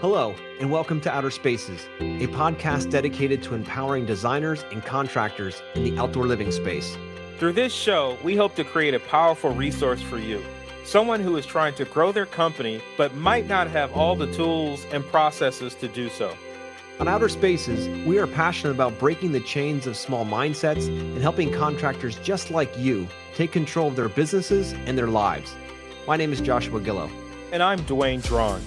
Hello, and welcome to Outer Spaces, a podcast dedicated to empowering designers and contractors in the outdoor living space. Through this show, we hope to create a powerful resource for you, someone who is trying to grow their company but might not have all the tools and processes to do so. On Outer Spaces, we are passionate about breaking the chains of small mindsets and helping contractors just like you take control of their businesses and their lives. My name is Joshua Gillow. And I'm Dwayne Drawn.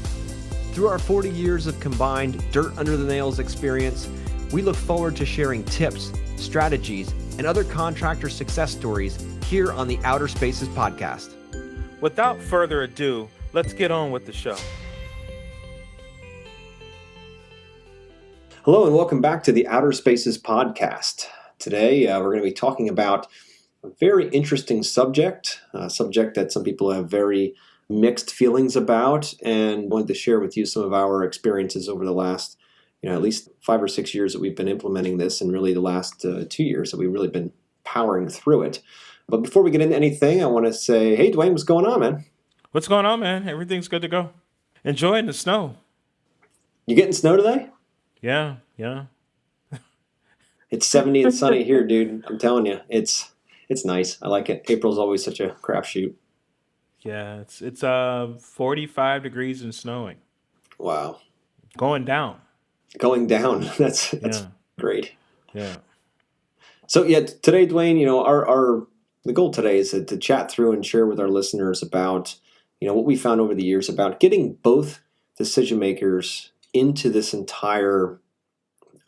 Through our 40 years of combined dirt under the nails experience, we look forward to sharing tips, strategies, and other contractor success stories here on the Outer Spaces podcast. Without further ado, let's get on with the show. Hello and welcome back to the Outer Spaces podcast. Today we're going to be talking about a very interesting subject, a subject that some people have very mixed feelings about, and wanted to share with you some of our experiences over the last, at least 5 or 6 years that we've been implementing this, and really the last 2 years that we've really been powering through it. But before we get into anything, I want to say, hey, Dwayne, what's going on, man? What's going on, man? Everything's good to go. Enjoying the snow. You getting snow today? Yeah. It's 70 and sunny here, dude. I'm telling you, it's nice. I like it. April's always such a crapshoot. Yeah, it's 45 degrees and snowing. Wow. Going down. That's great. Yeah. So today, Dwayne, our the goal today is to chat through and share with our listeners about, what we found over the years about getting both decision makers into this entire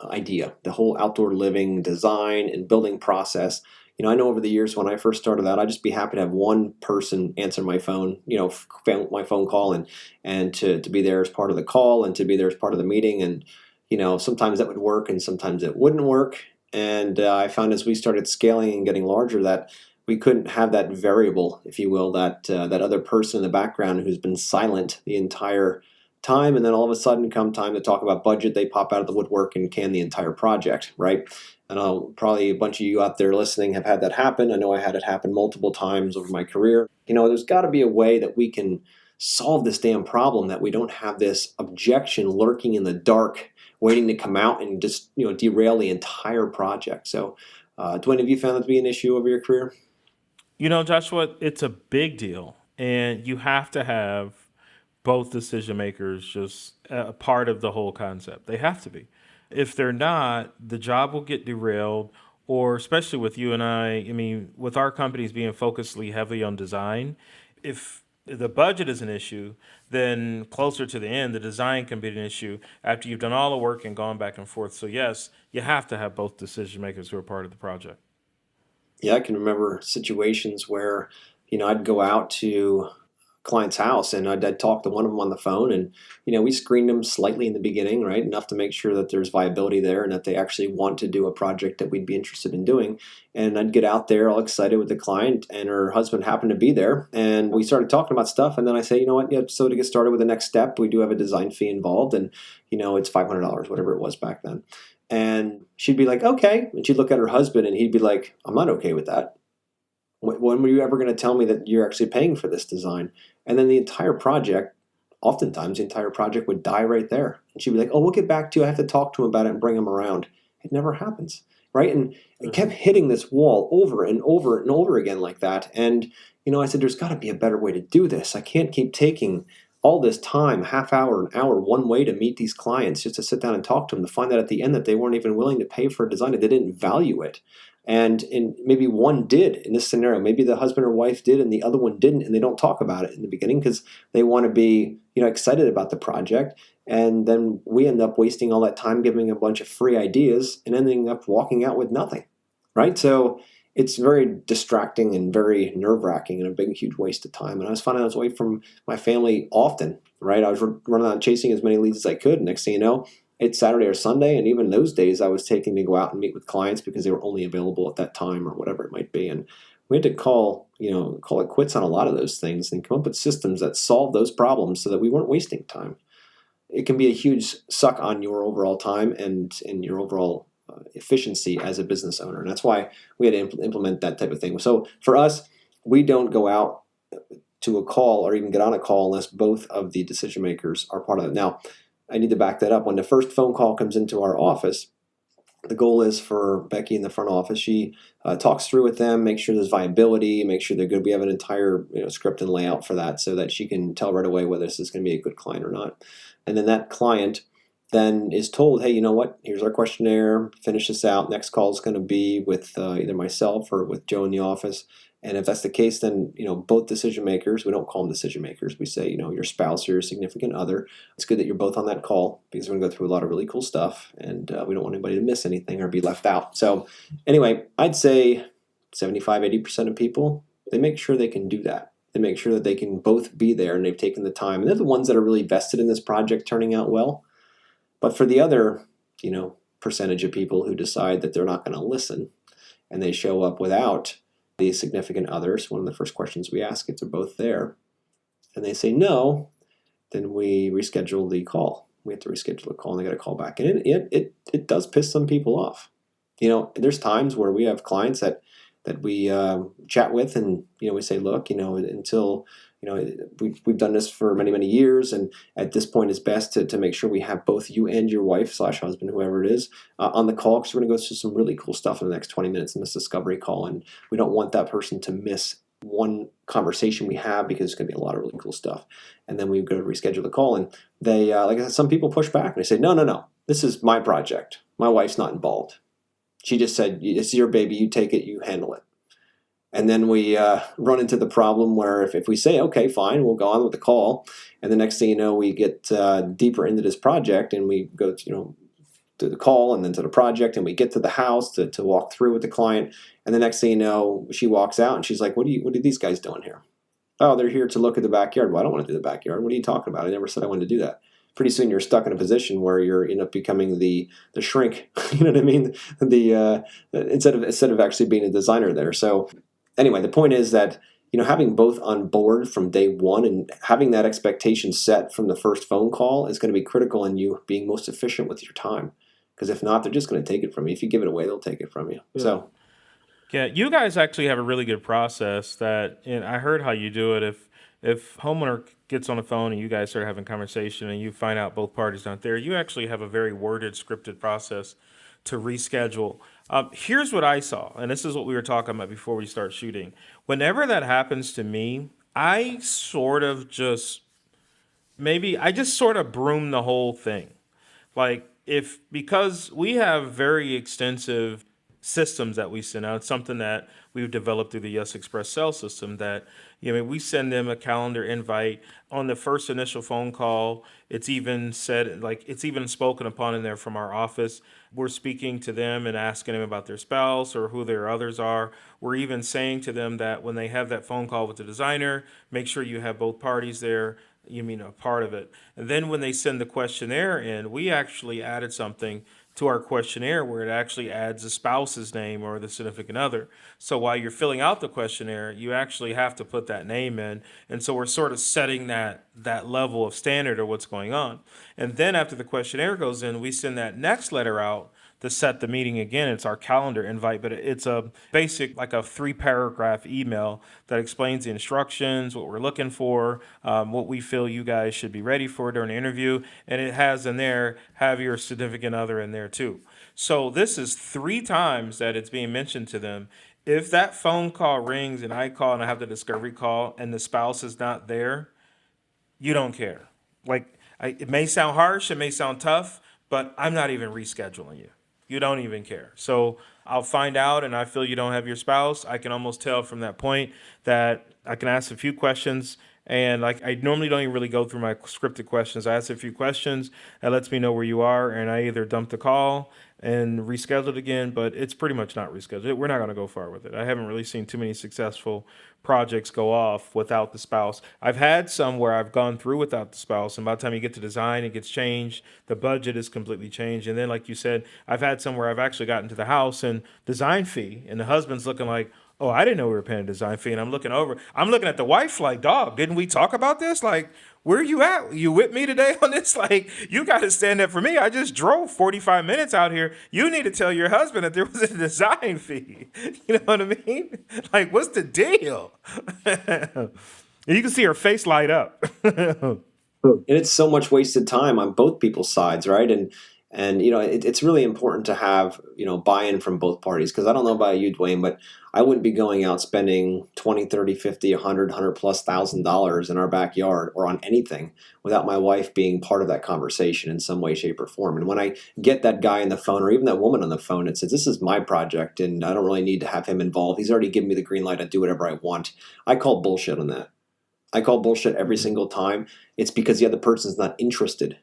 idea, the whole outdoor living design and building process. I know over the years when I first started out, I'd just be happy to have one person answer my phone, my phone call and to be there as part of the call and to be there as part of the meeting. And, sometimes that would work and sometimes it wouldn't work. And I found as we started scaling and getting larger that we couldn't have that variable, if you will, that other person in the background who's been silent the entire time, and then all of a sudden come time to talk about budget, they pop out of the woodwork and can the entire project, right? And probably a bunch of you out there listening have had that happen. I know I had it happen multiple times over my career. There's got to be a way that we can solve this damn problem, that we don't have this objection lurking in the dark, waiting to come out and just derail the entire project. So, Dwayne, have you found that to be an issue over your career? Joshua, it's a big deal, and you have to have both decision makers just a part of the whole concept. They have to be. If they're not, the job will get derailed, or especially with you and I mean, with our companies being focusedly heavily on design, if the budget is an issue, then closer to the end, the design can be an issue after you've done all the work and gone back and forth. So yes, you have to have both decision makers who are part of the project. Yeah, I can remember situations where, I'd go out to client's house and I'd talk to one of them on the phone, and we screened them slightly in the beginning, right, enough to make sure that there's viability there and that they actually want to do a project that we'd be interested in doing. And I'd get out there all excited with the client, and her husband happened to be there, and we started talking about stuff. And then I say, so to get started with the next step, we do have a design fee involved, and it's $500, whatever it was back then. And she'd be like, okay, and she'd look at her husband and he'd be like, I'm not okay with that. When were you ever going to tell me that you're actually paying for this design? And then the entire project, oftentimes the entire project would die right there. And she'd be like, oh, we'll get back to you. I have to talk to him about it and bring him around. It never happens, right? And it kept hitting this wall over and over and over again like that. And, I said, there's got to be a better way to do this. I can't keep taking all this time, half hour, an hour, one way to meet these clients just to sit down and talk to them, to find out at the end that they weren't even willing to pay for a design, that they didn't value it. And maybe one did in this scenario. Maybe the husband or wife did and the other one didn't, and they don't talk about it in the beginning because they want to be, excited about the project. And then we end up wasting all that time giving a bunch of free ideas and ending up walking out with nothing, right? So it's very distracting and very nerve-wracking and a big, huge waste of time. And I was finding I was away from my family often, right? I was running out chasing as many leads as I could. And next thing you know, it's Saturday or Sunday, and even those days I was taking to go out and meet with clients because they were only available at that time or whatever it might be. And we had to call it quits on a lot of those things and come up with systems that solve those problems so that we weren't wasting time. It can be a huge suck on your overall time and your overall efficiency as a business owner. And that's why we had to implement that type of thing. So for us, we don't go out to a call or even get on a call unless both of the decision makers are part of it. Now, I need to back that up. When the first phone call comes into our office, the goal is for Becky in the front office. She talks through with them, make sure there's viability, make sure they're good. We have an entire script and layout for that so that she can tell right away whether this is going to be a good client or not. And then that client then is told, hey, you know what? Here's our questionnaire. Finish this out. Next call is going to be with either myself or with Joe in the office. And if that's the case, then both decision makers. We don't call them decision makers. We say your spouse or your significant other. It's good that you're both on that call because we're going to go through a lot of really cool stuff, and we don't want anybody to miss anything or be left out. So, anyway, I'd say 75-80% of people, they make sure they can do that. They make sure that they can both be there and they've taken the time. And they're the ones that are really vested in this project turning out well. But for the other, percentage of people who decide that they're not going to listen and they show up without the significant others, one of the first questions we ask if they're both there, and they say no, then we reschedule the call. We have to reschedule the call and they got to call back. And it does piss some people off. There's times where we have clients that we chat with and, we say, look, until, we've done this for many, many years. And at this point, it's best to make sure we have both you and your wife / husband, whoever it is, on the call, because we're going to go through some really cool stuff in the next 20 minutes in this discovery call. And we don't want that person to miss one conversation we have because it's going to be a lot of really cool stuff. And then we go to reschedule the call. And they, like I said, some people push back and they say, no, this is my project. My wife's not involved. She just said, it's your baby, you take it, you handle it. And then we run into the problem where if we say, okay, fine, we'll go on with the call. And the next thing you know, we get deeper into this project and we go to the call and then to the project and we get to the house to walk through with the client. And the next thing you know, she walks out and she's like, what are these guys doing here? Oh, they're here to look at the backyard. Well, I don't want to do the backyard. What are you talking about? I never said I wanted to do that. Pretty soon you're stuck in a position where you're end up becoming the shrink. You know what I mean? Instead of actually being a designer there. So anyway, the point is that having both on board from day one and having that expectation set from the first phone call is going to be critical in you being most efficient with your time. Because if not, they're just going to take it from you. If you give it away, they'll take it from you. Yeah. So Yeah, you guys actually have a really good process that, and I heard how you do it. If homeowner gets on the phone and you guys start having conversation and you find out both parties aren't there, you actually have a very worded, scripted process to reschedule. Here's what I saw, and this is what we were talking about before we start shooting. Whenever that happens to me, I sort of just broom the whole thing. Like because we have very extensive systems that we send out. It's something that we've developed through the Yes Express sales system that, we send them a calendar invite on the first initial phone call. It's even said, like, it's even spoken upon in there from our office. We're speaking to them and asking them about their spouse or who their others are. We're even saying to them that when they have that phone call with the designer, make sure you have both parties there. You mean a part of it. And then when they send the questionnaire in, we actually added something to our questionnaire where it actually adds the spouse's name or the significant other. So while you're filling out the questionnaire, you actually have to put that name in. And so we're sort of setting that level of standard of what's going on. And then after the questionnaire goes in, we send that next letter out to set the meeting again. It's our calendar invite, but it's a basic, like a 3-paragraph email that explains the instructions, what we're looking for, what we feel you guys should be ready for during the interview. And it has in there, have your significant other in there too. So this is 3 times that it's being mentioned to them. If that phone call rings and I call and I have the discovery call and the spouse is not there, you don't care. It may sound harsh, it may sound tough, but I'm not even rescheduling you. You don't even care. So I'll find out and I feel you don't have your spouse. I can almost tell from that point that I can ask a few questions. And I normally don't even really go through my scripted questions. I ask a few questions. That lets me know where you are. And I either dump the call and reschedule it again, but it's pretty much not rescheduled. We're not going to go far with it. I haven't really seen too many successful projects go off without the spouse. I've had some where I've gone through without the spouse, and by the time you get to design, it gets changed. The budget is completely changed. And then, like you said, I've had some where I've actually gotten to the house and design fee, and the husband's looking like, oh, I didn't know we were paying a design fee. And I'm looking at the wife like, dog, didn't we talk about this? Like, where are you at? You with me today on this? Like, you got to stand up for me. I just drove 45 minutes out here. You need to tell your husband that there was a design fee. You know what I mean? Like, what's the deal? And you can see her face light up. And it's so much wasted time on both people's sides, right? And it's really important to have buy-in from both parties, because I don't know about you, Dwayne, but I wouldn't be going out spending 20, 30, 50, 100 plus $1,000 in our backyard or on anything without my wife being part of that conversation in some way, shape, or form. And when I get that guy on the phone, or even that woman on the phone, and says, this is my project and I don't really need to have him involved, he's already given me the green light, I do whatever I want, I call bullshit on that. I call bullshit every single time. It's because the other person's not interested.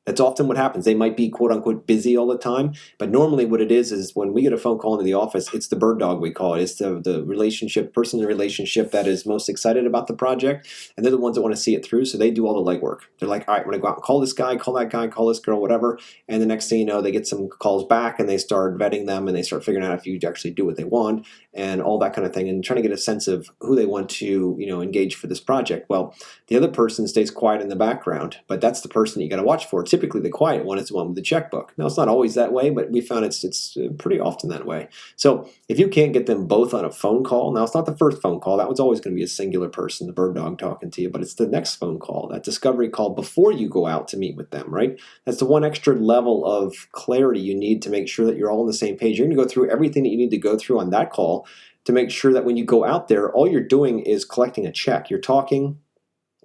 That's often what happens. They might be quote unquote busy all the time, but normally what it is when we get a phone call into the office, it's the bird dog, we call it. It's the person in the relationship that is most excited about the project, and they're the ones that want to see it through, so they do all the legwork. They're like, all right, I'm going to go out and call this guy, call that guy, call this girl, whatever, and the next thing you know, they get some calls back, and they start vetting them, and they start figuring out if you actually do what they want, and all that kind of thing, and trying to get a sense of who they want to engage for this project. Well, the other person stays quiet in the background, but that's the person you got to watch for. Typically, the quiet one is the one with the checkbook. Now, it's not always that way, but we found it's pretty often that way. So if you can't get them both on a phone call, now it's not the first phone call. That one's always going to be a singular person, the bird dog talking to you, but it's the next phone call, that discovery call before you go out to meet with them, right? That's the one extra level of clarity you need to make sure that you're all on the same page. You're going to go through everything that you need to go through on that call to make sure that when you go out there, all you're doing is collecting a check. You're talking,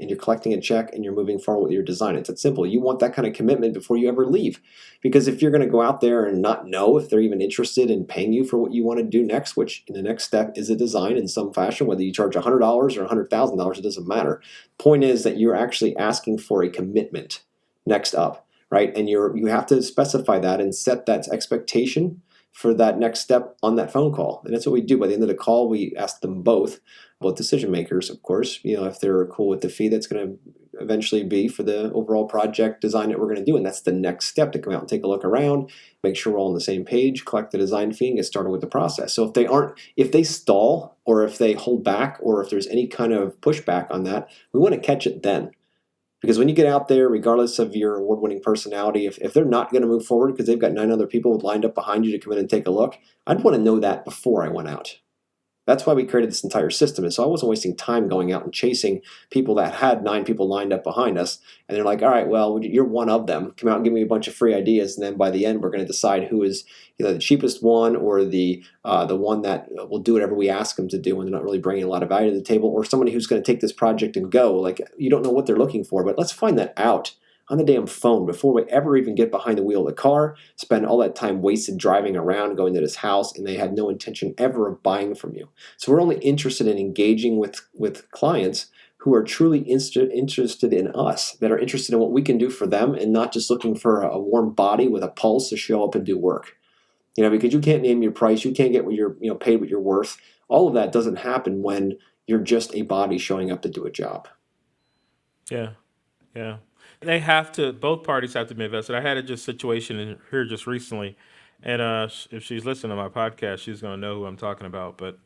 and you're collecting a check, and you're moving forward with your design. It's that simple. You want that kind of commitment before you ever leave. Because if you're going to go out there and not know if they're even interested in paying you for what you want to do next, which in the next step is a design in some fashion, whether you charge $100 or $100,000, it doesn't matter. Point is that you're actually asking for a commitment next up, right? And you have to specify that and set that expectation for that next step on that phone call. And that's what we do. By the end of the call, we ask them both decision makers, of course, if they're cool with the fee that's going to eventually be for the overall project design that we're going to do. And that's the next step, to come out and take a look around, make sure we're all on the same page, collect the design fee, and get started with the process. So if they stall, or if they hold back, or if there's any kind of pushback on that, we want to catch it then. Because when you get out there, regardless of your award-winning personality, if they're not going to move forward because they've got 9 other people lined up behind you to come in and take a look, I'd want to know that before I went out. That's why we created this entire system. And so I wasn't wasting time going out and chasing people that had 9 people lined up behind us. And they're like, all right, well, you're one of them. Come out and give me a bunch of free ideas. And then by the end, we're going to decide who is either the cheapest one, or the one that will do whatever we ask them to do when they're not really bringing a lot of value to the table, or somebody who's going to take this project and go. Like, you don't know what they're looking for, but let's find that out on the damn phone before we ever even get behind the wheel of the car, spend all that time wasted driving around, going to this house, and they had no intention ever of buying from you. So we're only interested in engaging with clients who are truly interested in us, that are interested in what we can do for them, and not just looking for a warm body with a pulse to show up and do work. Because you can't name your price, you can't get what you're paid what you're worth. All of that doesn't happen when you're just a body showing up to do a job. Yeah, yeah. Both parties have to be invested. I had a situation in here just recently, and if she's listening to my podcast, she's going to know who I'm talking about. But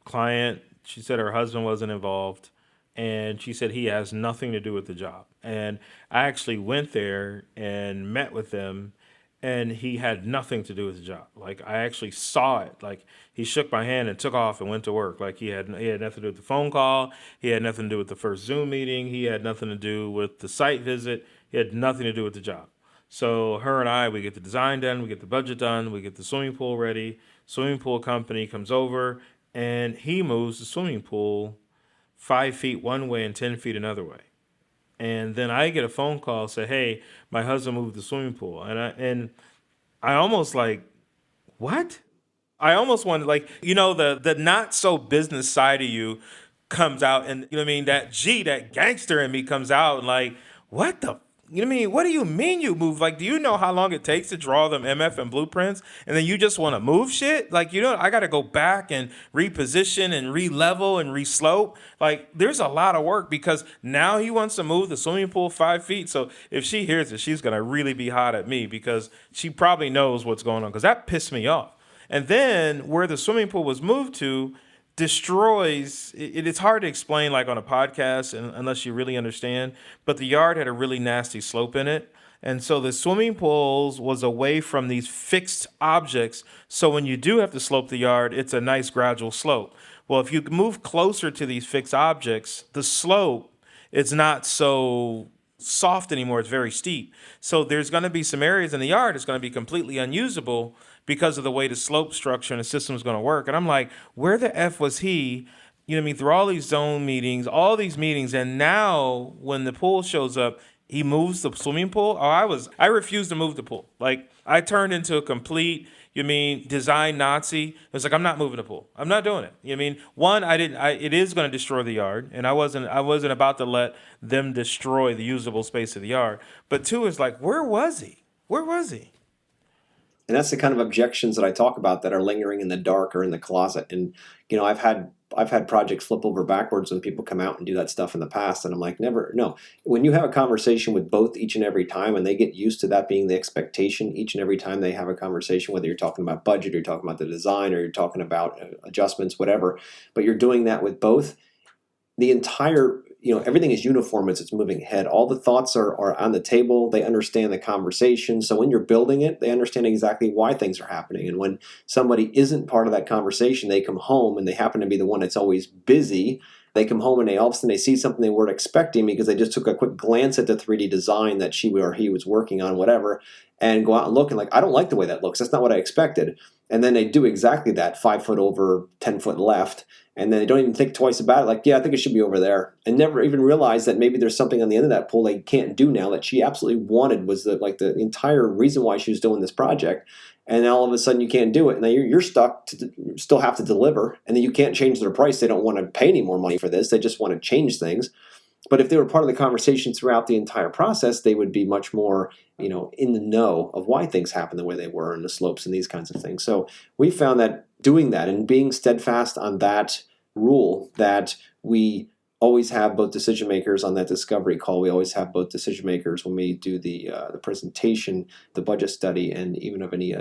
client, she said her husband wasn't involved, and she said he has nothing to do with the job. And I actually went there and met with them, and he had nothing to do with the job. Like, I actually saw it. Like, he shook my hand and took off and went to work. Like, he had nothing to do with the phone call. He had nothing to do with the first Zoom meeting. He had nothing to do with the site visit. He had nothing to do with the job. So her and I, we get the design done, we get the budget done, we get the swimming pool ready. Swimming pool company comes over, and he moves the swimming pool 5 feet one way and 10 feet another way. And then I get a phone call, say, hey, my husband moved the swimming pool. And I almost like, what? I almost wanted, like, the not so business side of you comes out, and that gangster in me comes out, and like, what the, what do you mean you move? Like, do you know how long it takes to draw them MF and blueprints? And then you just want to move shit? Like, I got to go back and reposition and re-level and re-slope. Like, there's a lot of work, because now he wants to move the swimming pool 5 feet. So if she hears it, she's going to really be hot at me, because she probably knows what's going on, because that pissed me off. And then where the swimming pool was moved to, destroys it's hard to explain like on a podcast unless you really understand, but the yard had a really nasty slope in it, and so the swimming pools was away from these fixed objects, so when you do have to slope the yard, it's a nice gradual slope. Well, if you move closer to these fixed objects, the slope is not so soft anymore. It's very steep. So there's going to be some areas in the yard that's going to be completely unusable because of the way the slope structure and the system is going to work. And I'm like, where the F was he? You know what I mean? Through all these zone meetings, all these meetings, and now when the pool shows up, he moves the swimming pool. Oh, I refused to move the pool. Like I turned into a complete, you mean, design Nazi. It was like I'm not moving the pool. I'm not doing it. You mean, one, I didn't. It is going to destroy the yard, and I wasn't about to let them destroy the usable space of the yard. But two is like, where was he? Where was he? And that's the kind of objections that I talk about that are lingering in the dark or in the closet. And I've had projects flip over backwards when people come out and do that stuff in the past, and I'm like, never, no. When you have a conversation with both each and every time, and they get used to that being the expectation each and every time they have a conversation, whether you're talking about budget, or you're talking about the design, or you're talking about adjustments, whatever, but you're doing that with both, the entire, everything is uniform as it's moving ahead. All the thoughts are on the table. They understand the conversation. So when you're building it, they understand exactly why things are happening. And when somebody isn't part of that conversation, they come home and they happen to be the one that's always busy. They come home and all of a sudden they see something they weren't expecting because they just took a quick glance at the 3D design that she or he was working on, whatever, and go out and look and like, I don't like the way that looks. That's not what I expected. And then they do exactly that, 5 foot over, 10 foot left. And then they don't even think twice about it. Like, yeah, I think it should be over there, and never even realize that maybe there's something on the end of that pool they can't do now that she absolutely wanted, was the entire reason why she was doing this project. And all of a sudden you can't do it. And then you're stuck to still have to deliver. And then you can't change their price. They don't want to pay any more money for this. They just want to change things. But if they were part of the conversation throughout the entire process, they would be much more, in the know of why things happen the way they were, and the slopes and these kinds of things. So we found that doing that and being steadfast on that rule, that we always have both decision makers on that discovery call. We always have both decision makers when we do the presentation, the budget study, and even of any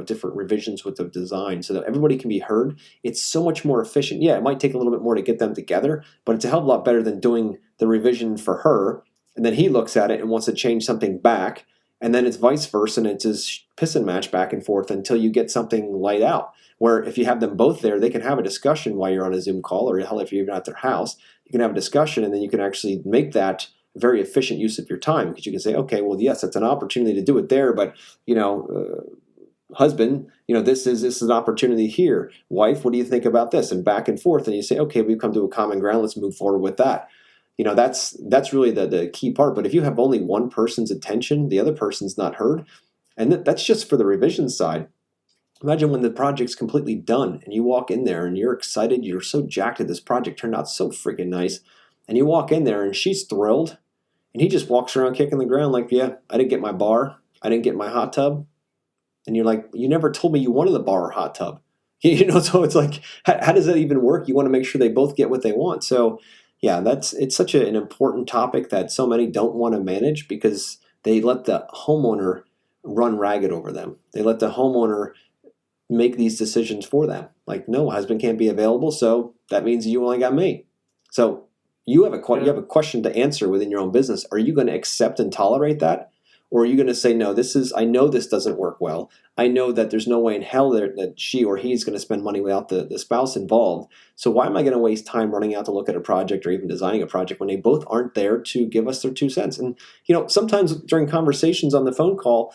different revisions with the design, so that everybody can be heard. It's so much more efficient. Yeah, it might take a little bit more to get them together, but it's a hell of a lot better than doing the revision for her, and then he looks at it and wants to change something back, and then it's vice versa, and it's this piss and match back and forth until you get something laid out. Where if you have them both there, they can have a discussion while you're on a Zoom call, or hell, if you're even at their house, you can have a discussion, and then you can actually make that very efficient use of your time, because you can say, okay, well, yes, it's an opportunity to do it there, but husband, this is an opportunity here. Wife, what do you think about this? And back and forth, and you say, okay, we've come to a common ground. Let's move forward with that. That's really the key part. But if you have only one person's attention, the other person's not heard, and that's just for the revision side. Imagine when the project's completely done and you walk in there and you're excited, you're so jacked that this project turned out so freaking nice, and you walk in there and she's thrilled, and he just walks around kicking the ground like, yeah, I didn't get my bar, I didn't get my hot tub. And you're like, you never told me you wanted a bar or hot tub. So it's like, how does that even work? You want to make sure they both get what they want. So yeah, it's such an important topic that so many don't want to manage, because they let the homeowner run ragged over them. They let the homeowner make these decisions for them. Like, no, husband can't be available, so that means you only got me. So you have a question to answer within your own business. Are you going to accept and tolerate that? Or are you going to say, no, I know this doesn't work well. I know that there's no way in hell that she or he's going to spend money without the spouse involved. So why am I going to waste time running out to look at a project or even designing a project when they both aren't there to give us their 2 cents? And, sometimes during conversations on the phone call,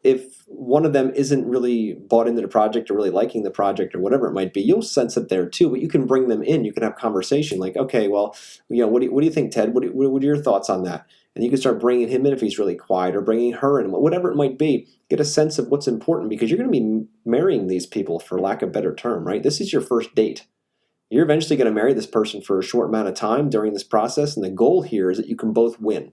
if one of them isn't really bought into the project or really liking the project or whatever it might be, you'll sense it there too. But you can bring them in. You can have conversation like, okay, well, what do you think, Ted? What are your thoughts on that? And you can start bringing him in if he's really quiet, or bringing her in, whatever it might be. Get a sense of what's important, because you're going to be marrying these people, for lack of a better term, right? This is your first date. You're eventually going to marry this person for a short amount of time during this process. And the goal here is that you can both win.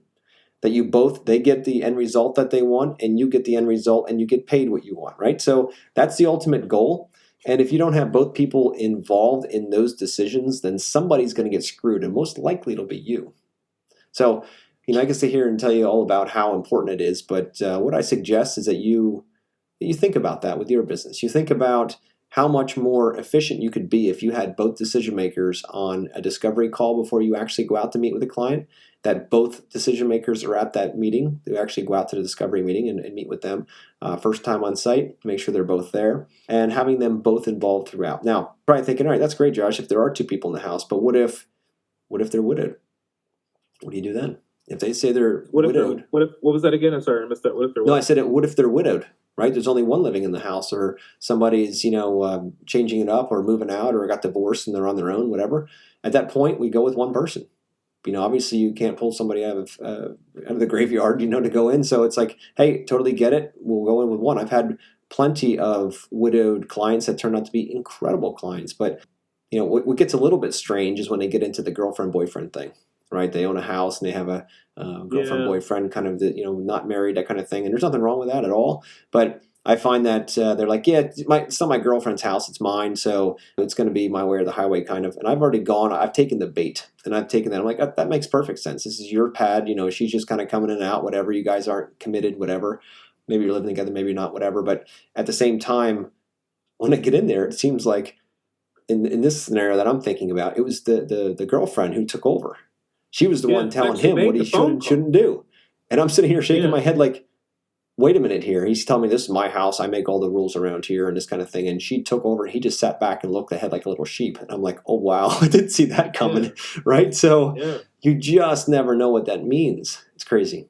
That they get the end result that they want, and you get the end result, and you get paid what you want, right? So that's the ultimate goal. And if you don't have both people involved in those decisions, then somebody's going to get screwed, and most likely it'll be you. So, I can sit here and tell you all about how important it is, but what I suggest is that you think about that with your business. You think about how much more efficient you could be if you had both decision makers on a discovery call before you actually go out to meet with a client, that both decision makers are at that meeting. They actually go out to the discovery meeting and meet with them first time on site, make sure they're both there, and having them both involved throughout. Now, probably thinking, all right, that's great, Josh, if there are two people in the house, but what if they're widowed? What do you do then? If they say they're What if they're widowed, what was that again? I'm sorry, I missed that. What if they're no, I what? said, what if they're widowed? Right? There's only one living in the house, or somebody's, changing it up, or moving out, or got divorced and they're on their own, whatever. At that point, we go with one person. Obviously, you can't pull somebody out of the graveyard, to go in. So it's like, hey, totally get it. We'll go in with one. I've had plenty of widowed clients that turn out to be incredible clients, but what gets a little bit strange is when they get into the girlfriend boyfriend thing, right? They own a house and they have a girlfriend Yeah, boyfriend, kind of not married, that kind of thing, and there's nothing wrong with that at all. But I find that they're like, yeah, it's not my girlfriend's house, it's mine, so it's going to be my way or the highway, kind of. And I've already gone, I've taken the bait, and I've taken that. I'm like, that makes perfect sense. This is your pad. She's just kind of coming in and out, whatever. You guys aren't committed, whatever. Maybe you're living together, maybe you're not, whatever. But at the same time, when I get in there, it seems like in this scenario that I'm thinking about, it was the girlfriend who took over. She was the yeah. one Who telling actually him what made he the should phone and call? shouldn't do. And I'm sitting here shaking Yeah, my head like, wait a minute here. He's telling me this is my house. I make all the rules around here and this kind of thing. And she took over and he just sat back and looked ahead like a little sheep. And I'm like, oh, wow, I didn't see that yeah, coming. Right. So yeah. you just never know what that means. It's crazy.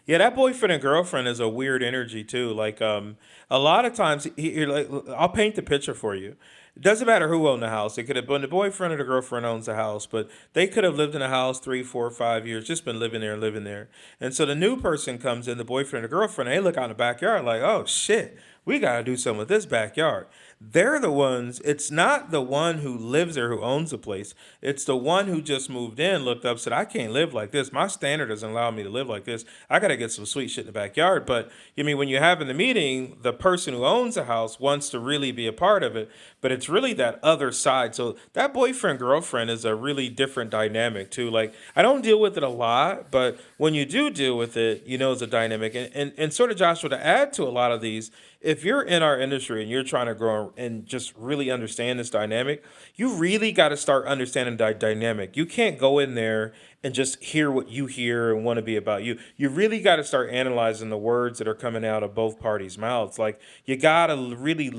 Yeah, that boyfriend and girlfriend is a weird energy too. Like, a lot of times, like, I'll paint the picture for you. It doesn't matter who owned the house. It could have been the boyfriend or the girlfriend owns the house, but they could have lived in the house 3, 4, 5 years, just been living there and living there. And so the new person comes in, the boyfriend or girlfriend, they look out in the backyard like, oh shit, we got to do something with this backyard. They're the ones, it's not the one who lives there who owns the place. It's the one who just moved in, looked up, said, I can't live like this. My standard doesn't allow me to live like this. I got to get some sweet shit in the backyard. But when you have in the meeting, the person who owns the house wants to really be a part of it, but it's really that other side. So that boyfriend girlfriend is a really different dynamic too. Like, I don't deal with it a lot, but when you do deal with it, it's a dynamic. And sort of, Joshua, to add to a lot of these, if you're in our industry and you're trying to grow and just really understand this dynamic, you really got to start understanding that dynamic. You can't go in there and just hear what you hear and want to be about you. You really got to start analyzing the words that are coming out of both parties' mouths. Like, you got to really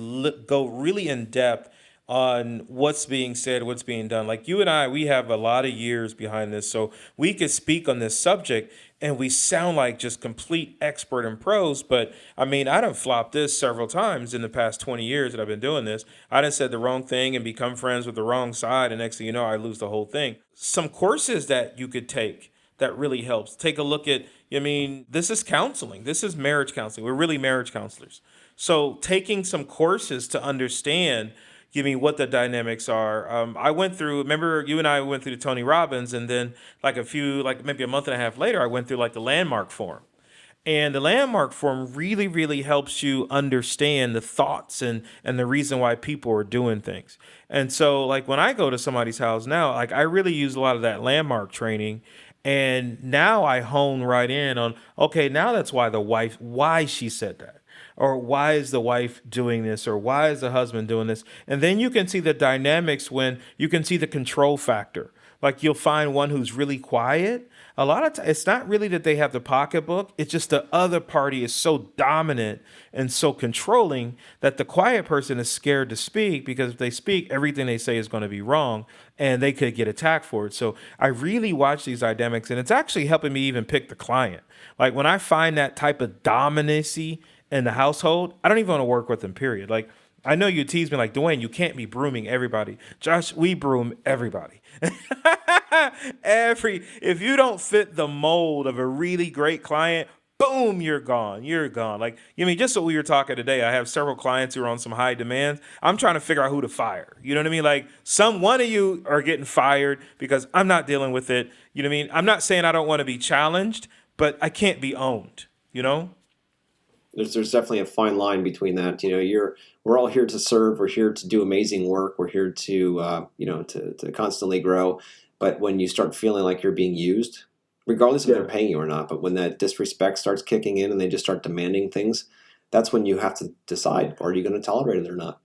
go really in depth on what's being said, what's being done. Like, you and I, we have a lot of years behind this, so we could speak on this subject and we sound like just complete expert in pros. But I done flopped this several times in the past 20 years that I've been doing this. I done said the wrong thing and become friends with the wrong side, and next thing you know, I lose the whole thing. Some courses that you could take that really helps. Take a look at, this is counseling. This is marriage counseling. We're really marriage counselors. So taking some courses to understand, what the dynamics are. I went through, remember you and I went through the Tony Robbins, and then like maybe a month and a half later, I went through like the landmark form. And the landmark form really, really helps you understand the thoughts and the reason why people are doing things. And so, like, when I go to somebody's house now, like, I really use a lot of that landmark training. And now I hone right in on, okay, now that's why she said that. Or why is the wife doing this? Or why is the husband doing this? And then you can see the dynamics when you can see the control factor. Like, you'll find one who's really quiet. A lot of times, it's not really that they have the pocketbook. It's just the other party is so dominant and so controlling that the quiet person is scared to speak, because if they speak, everything they say is going to be wrong and they could get attacked for it. So I really watch these dynamics, and it's actually helping me even pick the client. Like, when I find that type of dominancy in the household, I don't even want to work with them, period. Like, I know you tease me like, Dwayne, you can't be brooming everybody. Josh, we broom everybody. If you don't fit the mold of a really great client, boom, you're gone. You're gone. Like, just what we were talking today, I have several clients who are on some high demands. I'm trying to figure out who to fire. You know what I mean? Like, one of you are getting fired because I'm not dealing with it. You know what I mean? I'm not saying I don't want to be challenged, but I can't be owned, you know? There's definitely a fine line between that. We're all here to serve. We're here to do amazing work. We're here to to constantly grow. But when you start feeling like you're being used, regardless if they're Yeah. paying you or not, but when that disrespect starts kicking in and they just start demanding things, that's when you have to decide: are you going to tolerate it or not?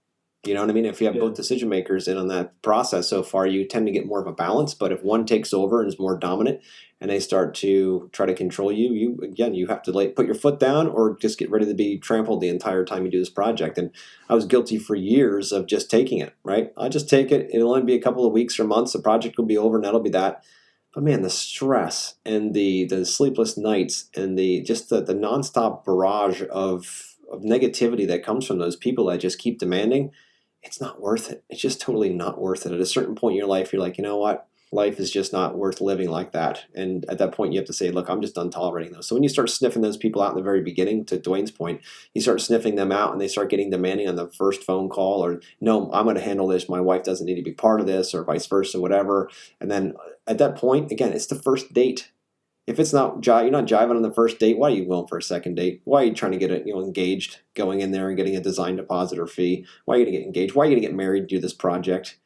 You know what I mean? If you have Yeah. both decision makers in on that process so far, you tend to get more of a balance. But if one takes over and is more dominant and they start to try to control you, you have to like put your foot down or just get ready to be trampled the entire time you do this project. And I was guilty for years of just taking it, right? I'll just take it. It'll only be a couple of weeks or months. The project will be over and that'll be that. But man, the stress and the sleepless nights and the nonstop barrage of negativity that comes from those people that just keep demanding, it's not worth it. It's just totally not worth it. At a certain point in your life, you're like, you know what? Life is just not worth living like that. And at that point, you have to say, look, I'm just done tolerating those. So when you start sniffing those people out in the very beginning, to Dwayne's point, you start sniffing them out and they start getting demanding on the first phone call, or no, I'm going to handle this. My wife doesn't need to be part of this, or vice versa, whatever. And then at that point, again, it's the first date. If it's not you're not jiving on the first date, why are you going for a second date? Why are you trying to get it, engaged, going in there and getting a design deposit or fee? Why are you going to get engaged? Why are you going to get married, do this project?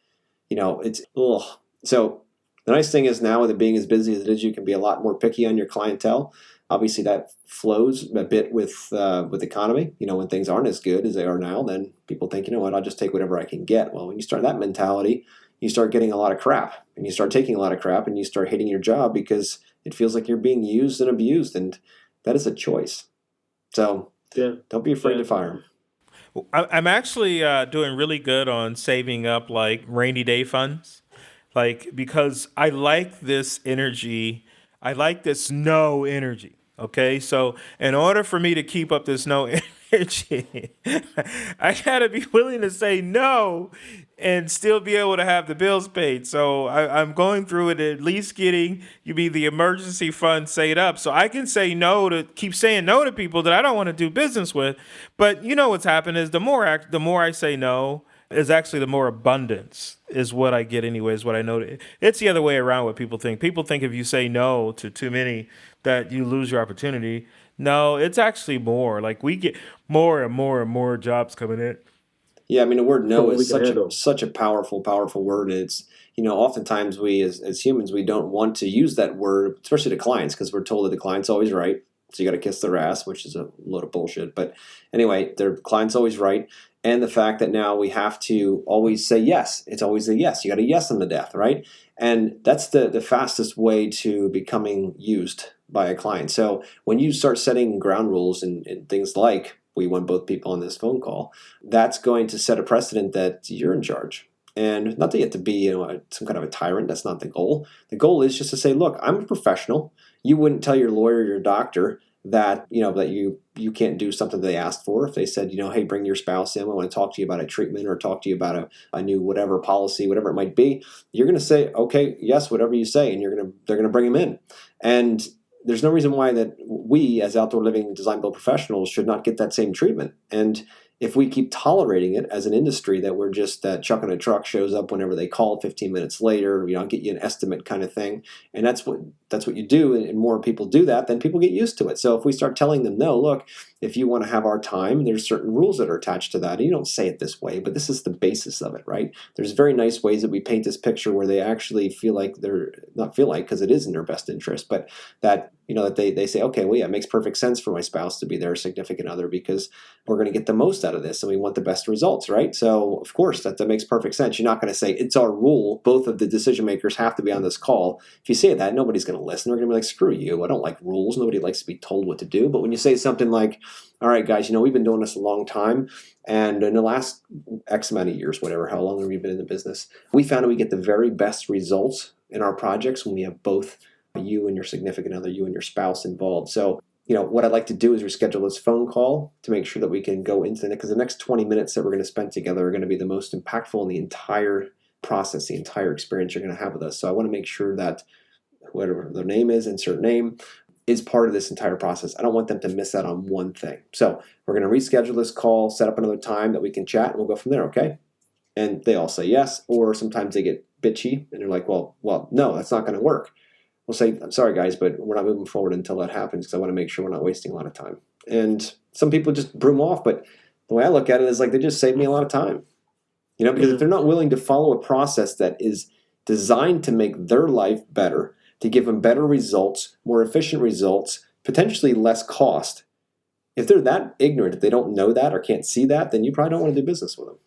It's ugh. So the nice thing is now with it being as busy as it is, you can be a lot more picky on your clientele. Obviously, that flows a bit with economy. When things aren't as good as they are now, then people think, you know what, I'll just take whatever I can get. Well, when you start that mentality, you start getting a lot of crap, and you start taking a lot of crap, and you start hating your job because it feels like you're being used and abused, and that is a choice. So don't be afraid to fire them. I'm actually doing really good on saving up like rainy day funds, like because I like this energy. I like this no energy. Okay, so in order for me to keep up this no energy, I gotta be willing to say no and still be able to have the bills paid. So I'm going through it, at least getting the emergency fund set up, so I can say no to keep saying no to people that I don't want to do business with. But what's happened is the more I say no, is actually the more abundance is what I get anyways. What I know, it's the other way around. What people think. People think if you say no to too many, that you lose your opportunity. No, it's actually more. Like we get more and more and more jobs coming in. Yeah, I mean, the word For no what we is can handle. such a powerful word. And it's, oftentimes we as humans, we don't want to use that word, especially to clients, because we're told that the client's always right. So you got to kiss their ass, which is a load of bullshit. But anyway, their client's always right. And the fact that now we have to always say yes. It's always a yes. You got a yes on the death, right? And that's the fastest way to becoming used by a client. So when you start setting ground rules and things like we want both people on this phone call, that's going to set a precedent that you're in charge. And not that you have to be some kind of a tyrant. That's not the goal. The goal is just to say, look, I'm a professional. You wouldn't tell your lawyer or your doctor that that you can't do something they asked for. If they said, hey, bring your spouse in, I want to talk to you about a treatment or talk to you about a new whatever policy, whatever it might be, you're going to say, okay, yes, whatever you say, and they're going to bring him in. And there's no reason why that we as outdoor living design build professionals should not get that same treatment. And if we keep tolerating it as an industry, that we're just that chuck in a truck shows up whenever they call 15 minutes later, get you an estimate kind of thing, and that's what you do, and more people do that, then people get used to it. So if we start telling them, no, look, if you want to have our time, there's certain rules that are attached to that. And you don't say it this way, but this is the basis of it, right? There's very nice ways that we paint this picture where they actually feel like they're not feel like, because it is in their best interest, but that that they say, okay, well, yeah, it makes perfect sense for my spouse to be their significant other because we're going to get the most out of this and we want the best results, right? So of course that makes perfect sense. You're not going to say it's our rule, both of the decision makers have to be on this call. If you say that, nobody's going to listen. They're going to be like, screw you, I don't like rules. Nobody likes to be told what to do. But when you say something like, all right, guys, we've been doing this a long time, and in the last X amount of years, whatever, how long have we been in the business, we found that we get the very best results in our projects when we have both you and your significant other, you and your spouse involved. So, what I'd like to do is reschedule this phone call to make sure that we can go into it, because the next 20 minutes that we're going to spend together are going to be the most impactful in the entire process, the entire experience you're going to have with us. So I want to make sure that whatever their name is, insert name, is part of this entire process. I don't want them to miss out on one thing. So we're going to reschedule this call, set up another time that we can chat, and we'll go from there, okay? And they all say yes, or sometimes they get bitchy and they're like, well, no, that's not going to work. We'll say, I'm sorry, guys, but we're not moving forward until that happens because I want to make sure we're not wasting a lot of time. And some people just broom off, but the way I look at it is like they just save me a lot of time. Because if they're not willing to follow a process that is designed to make their life better, to give them better results, more efficient results, potentially less cost, if they're that ignorant, if they don't know that or can't see that, then you probably don't want to do business with them.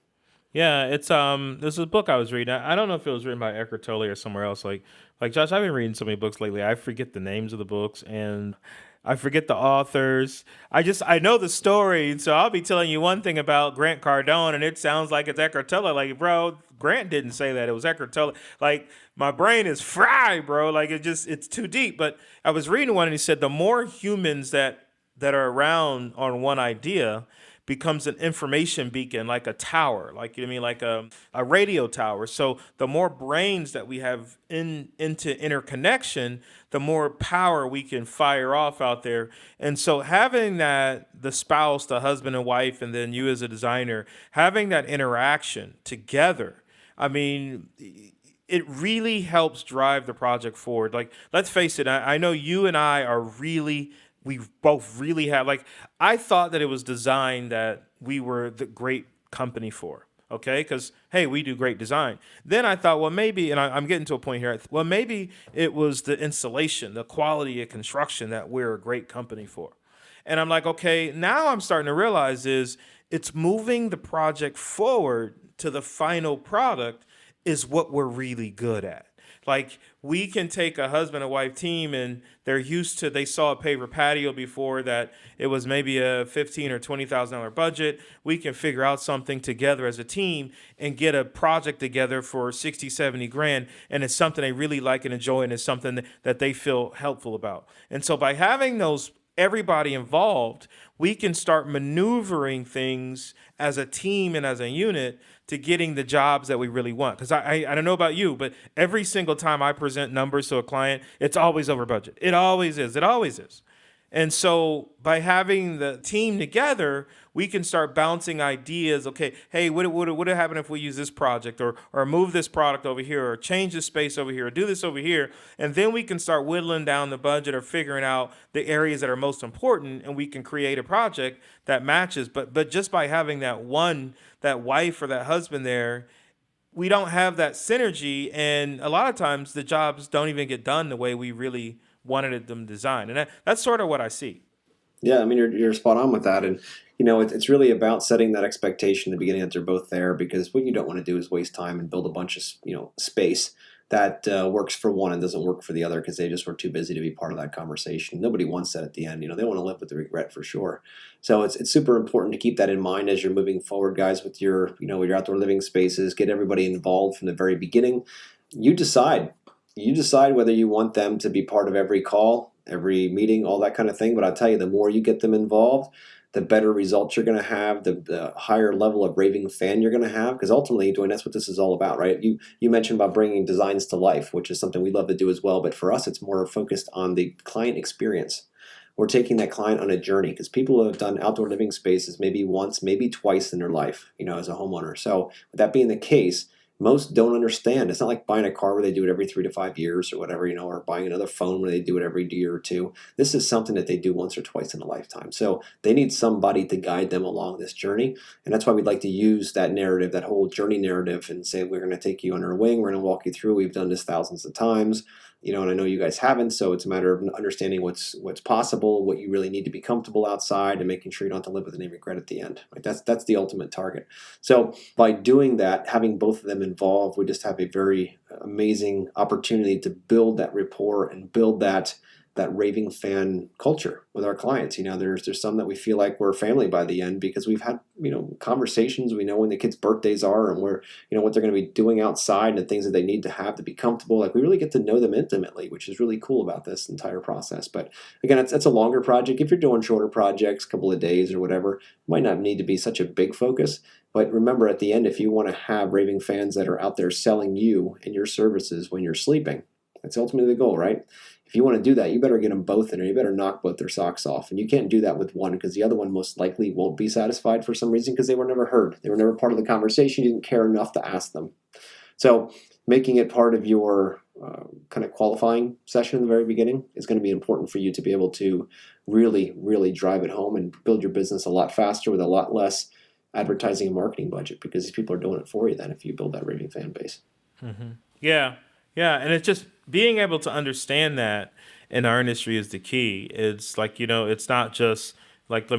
Yeah, it's there's a book I was reading. I don't know if it was written by Eckhart Tolle or somewhere else. Like Josh, I've been reading so many books lately. I forget the names of the books and I forget the authors. I know the story, so I'll be telling you one thing about Grant Cardone, and it sounds like it's Eckhart Tolle. Like, bro, Grant didn't say that. It was Eckhart Tolle. Like, my brain is fried, bro. Like, it's too deep. But I was reading one, and he said the more humans that are around on one idea becomes an information beacon, like a tower, like you know what I mean, like a radio tower. So the more brains that we have into interconnection, the more power we can fire off out there. And so having that, the spouse, the husband and wife, and then you as a designer, having that interaction together, I mean, it really helps drive the project forward. Like, let's face it, I know you and I are really, we both really have, like, I thought that it was designed that we were the great company for. Okay, because hey, we do great design. Then I thought, well, maybe, and I'm getting to a point here. Well, maybe it was the installation, the quality of construction that we're a great company for. And I'm like, okay, now I'm starting to realize is it's moving the project forward to the final product is what we're really good at. Like we can take a husband and wife team and they're used to they saw a paver patio before that it was maybe a $15,000 or $20,000 budget. We can figure out something together as a team and get a project together for 60, 70 grand. And it's something they really like and enjoy and it's something that they feel helpful about. And so by having those everybody involved, we can start maneuvering things as a team and as a unit to getting the jobs that we really want. Because I don't know about you, but every single time I present numbers to a client, it's always over budget. It always is. It always is. And so by having the team together, we can start bouncing ideas. Okay, hey, what would happen if we use this project or move this product over here or change this space over here or do this over here? And then we can start whittling down the budget or figuring out the areas that are most important and we can create a project that matches. But just by having that wife or that husband there, we don't have that synergy, and a lot of times the jobs don't even get done the way we really wanted them designed, and that's sort of what I see. Yeah, I mean you're spot on with that, and it's really about setting that expectation in the beginning that they're both there because what you don't want to do is waste time and build a bunch of space that works for one and doesn't work for the other because they just were too busy to be part of that conversation. Nobody wants that at the end. They want to live with the regret for sure. So it's super important to keep that in mind as you're moving forward, guys, with your outdoor living spaces. Get everybody involved from the very beginning. You decide. You decide whether you want them to be part of every call, every meeting, all that kind of thing. But I'll tell you, the more you get them involved, the better results you're going to have, the higher level of raving fan you're going to have. Because ultimately, Dwayne, that's what this is all about, right? You mentioned about bringing designs to life, which is something we love to do as well. But for us, it's more focused on the client experience. We're taking that client on a journey because people have done outdoor living spaces maybe once, maybe twice in their life, as a homeowner. So with that being the case, most don't understand. It's not like buying a car where they do it every 3 to 5 years or whatever, or buying another phone where they do it every year or two. This is something that they do once or twice in a lifetime. So they need somebody to guide them along this journey. And that's why we'd like to use that narrative, that whole journey narrative, and say, we're going to take you under our wing. We're going to walk you through. We've done this thousands of times. And I know you guys haven't, so it's a matter of understanding what's possible, what you really need to be comfortable outside, and making sure you don't have to live with any regret at the end. Like that's the ultimate target. So by doing that, having both of them involved, we just have a very amazing opportunity to build that rapport and build that raving fan culture with our clients. There's some that we feel like we're family by the end because we've had conversations. We know when the kids' birthdays are and we're what they're going to be doing outside and things that they need to have to be comfortable. Like we really get to know them intimately, which is really cool about this entire process. But again, it's a longer project. If you're doing shorter projects, a couple of days or whatever, it might not need to be such a big focus. But remember, at the end, if you want to have raving fans that are out there selling you and your services when you're sleeping, that's ultimately the goal, right? If you want to do that, you better get them both in there. You better knock both their socks off. And you can't do that with one because the other one most likely won't be satisfied for some reason because they were never heard. They were never part of the conversation. You didn't care enough to ask them. So making it part of your kind of qualifying session in the very beginning is going to be important for you to be able to really, really drive it home and build your business a lot faster with a lot less advertising and marketing budget because these people are doing it for you then if you build that raving fan base. Yeah, yeah, and it's just being able to understand that in our industry is the key. It's like it's not just Like,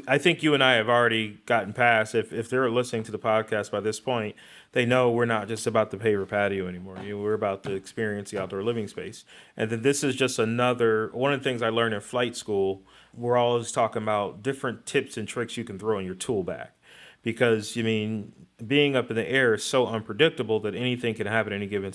I think you and I have already gotten past, if they're listening to the podcast by this point, they know we're not just about the paver patio anymore. We're about to experience the outdoor living space. And then this is just one of the things I learned in flight school. We're always talking about different tips and tricks you can throw in your tool bag. Because, being up in the air is so unpredictable that anything can happen any given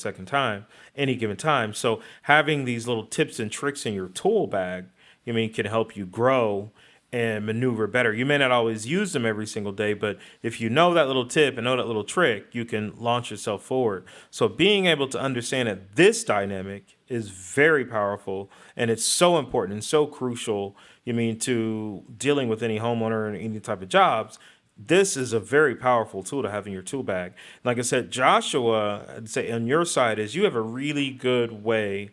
time. So having these little tips and tricks in your tool bag, can help you grow and maneuver better. You may not always use them every single day, but if you know that little tip and know that little trick, you can launch yourself forward. So being able to understand that this dynamic is very powerful, and it's so important and so crucial, to dealing with any homeowner and any type of jobs. This is a very powerful tool to have in your tool bag. Like I said, Joshua, I'd say on your side is you have a really good way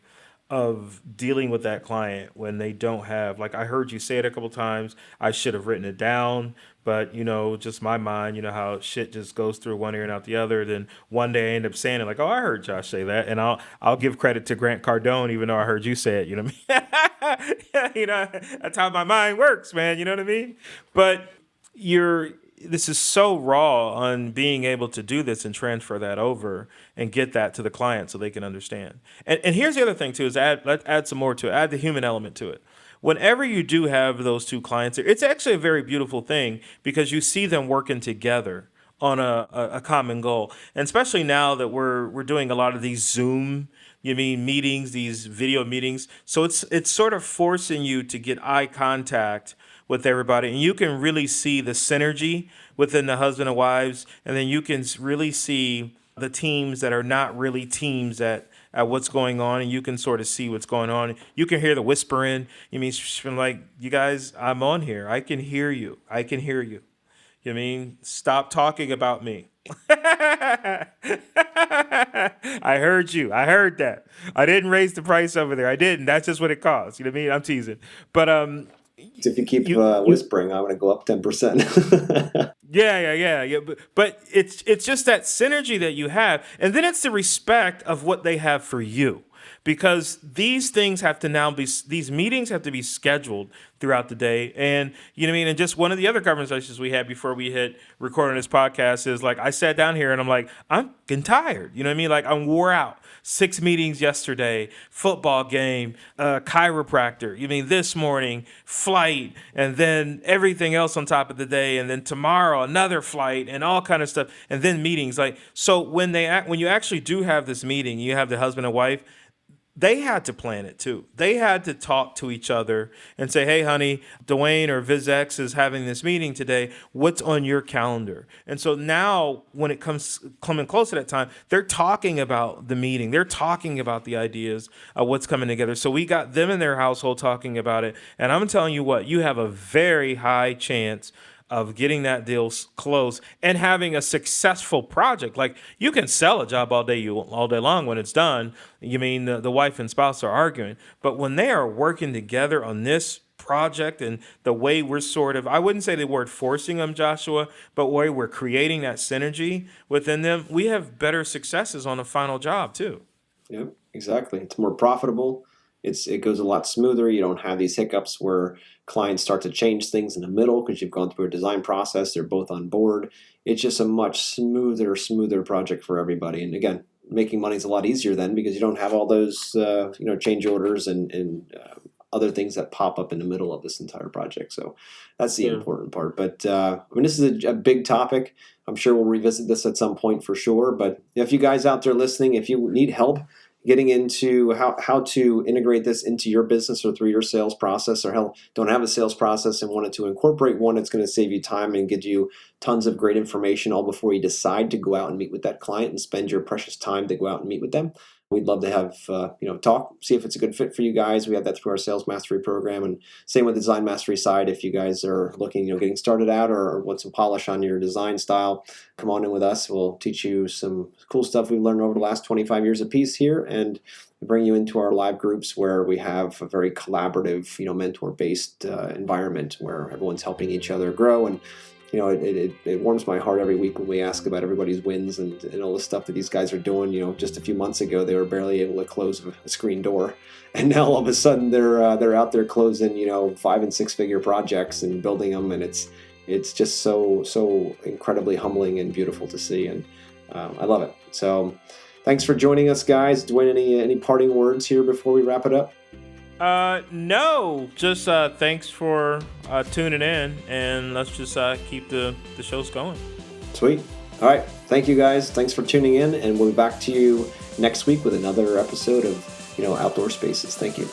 of dealing with that client when they don't have, like I heard you say it a couple times. I should have written it down, but just my mind, how shit just goes through one ear and out the other. Then one day I end up saying it like, oh, I heard Josh say that. And I'll give credit to Grant Cardone, even though I heard you say it, you know what I mean? That's how my mind works, man. You know what I mean? But this is so raw on being able to do this and transfer that over and get that to the client so they can understand. And here's the other thing too, is let's add some more to it, add the human element to it. Whenever you do have those two clients, it's actually a very beautiful thing because you see them working together on a common goal. And especially now that we're doing a lot of these Zoom meetings, these video meetings. So it's sort of forcing you to get eye contact with everybody, and you can really see the synergy within the husband and wives, and then you can really see the teams that are not really teams at what's going on, and you can sort of see what's going on. You can hear the whispering. She's been like, you guys, I'm on here. I can hear you. I can hear you. Stop talking about me. I heard you. I heard that. I didn't raise the price over there. I didn't. That's just what it costs. You know what I mean? I'm teasing. But So if you keep whispering, I'm going to go up 10%. Yeah. But it's just that synergy that you have, and then it's the respect of what they have for you, because these meetings have to be scheduled throughout the day. And and just one of the other conversations we had before we hit recording this podcast is like, I sat down here and I'm like, I'm getting tired. You know what I mean? Like, I'm wore out. 6 meetings yesterday, football game, chiropractor. This morning, flight, and then everything else on top of the day, and then tomorrow another flight, and all kind of stuff, and then meetings. Like, so when you actually do have this meeting, you have the husband and wife. They had to plan it too. They had to talk to each other and say, hey, honey, Dwayne or VizX is having this meeting today. What's on your calendar? And so now when it comes coming close to that time, they're talking about the meeting. They're talking about the ideas of what's coming together. So we got them in their household talking about it. And I'm telling you what, you have a very high chance of getting that deal close and having a successful project. Like, you can sell a job all day long when it's done. The wife and spouse are arguing, but when they are working together on this project and the way we're sort of, I wouldn't say the word forcing them, Joshua, but where we're creating that synergy within them, we have better successes on the final job too. Yep, exactly. It's more profitable. It goes a lot smoother. You don't have these hiccups where clients start to change things in the middle because you've gone through a design process. They're both on board. It's just a much smoother project for everybody. And again, making money is a lot easier then because you don't have all those change orders and other things that pop up in the middle of this entire project. So that's the important part. But this is a big topic. I'm sure we'll revisit this at some point for sure. But if you guys out there listening, if you need help getting into how to integrate this into your business or through your sales process, or don't have a sales process and wanted to incorporate one, it's going to save you time and give you tons of great information all before you decide to go out and meet with that client and spend your precious time to go out and meet with them. We'd love to have talk, see if it's a good fit for you guys. We have that through our sales mastery program, and same with the design mastery side. If you guys are looking, getting started out or want some polish on your design style, come on in with us. We'll teach you some cool stuff we've learned over the last 25 years apiece here, and bring you into our live groups where we have a very collaborative, mentor-based environment where everyone's helping each other grow. And it warms my heart every week when we ask about everybody's wins and all the stuff that these guys are doing. Just a few months ago, they were barely able to close a screen door. And now all of a sudden they're out there closing, 5 and 6 figure projects and building them. And it's just so incredibly humbling and beautiful to see. And I love it. So thanks for joining us, guys. Dwayne, any parting words here before we wrap it up? No, just thanks for tuning in, and let's just keep the shows going. Sweet. All right. Thank you, guys. Thanks for tuning in, and we'll be back to you next week with another episode of Outdoor Spaces. Thank you.